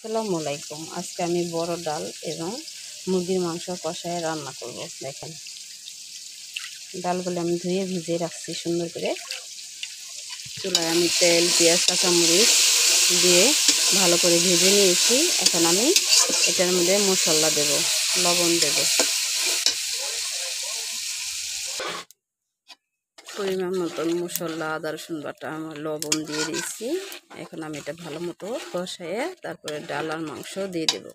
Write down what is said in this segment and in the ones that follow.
আসসালামু আলাইকুম। আজকে আমি বড় ডাল এবং মুরগির মাংস কষায় রান্না করব। দেখেন, ডালগুলো আমি ধুয়ে ভিজিয়ে রাখছি সুন্দর করে। চুলায় আমি তেল, পেঁয়াজ, কাঁচামরিচ দিয়ে ভালো করে ভেজে নিয়েছি। এখন আমি এটার মধ্যে মশলা দেব, লবণ দেব, পরিমাণ মতন মশলা, আদা রসুন বাটা, আমার লবণ দিয়ে দিয়েছি। এখন আমি এটা ভালো মতো কষায় তারপরে ডাল আর মাংস দিয়ে দেব।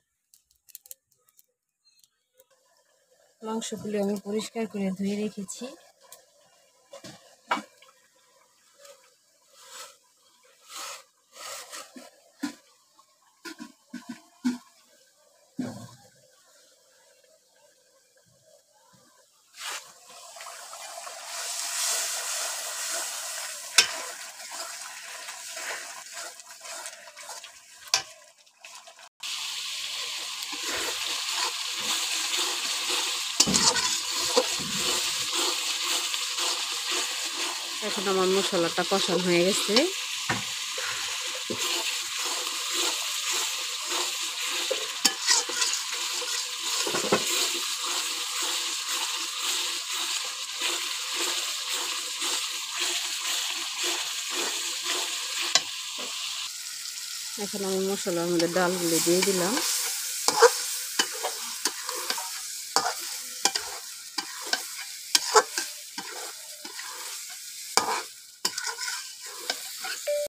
মাংসগুলো আমি পরিষ্কার করে ধুয়ে রেখেছি। এখন আমার মশলাটা কষানো হয়ে গেছে। এখন আমি মশলার মধ্যে ডালগুলো দিয়ে দিলাম।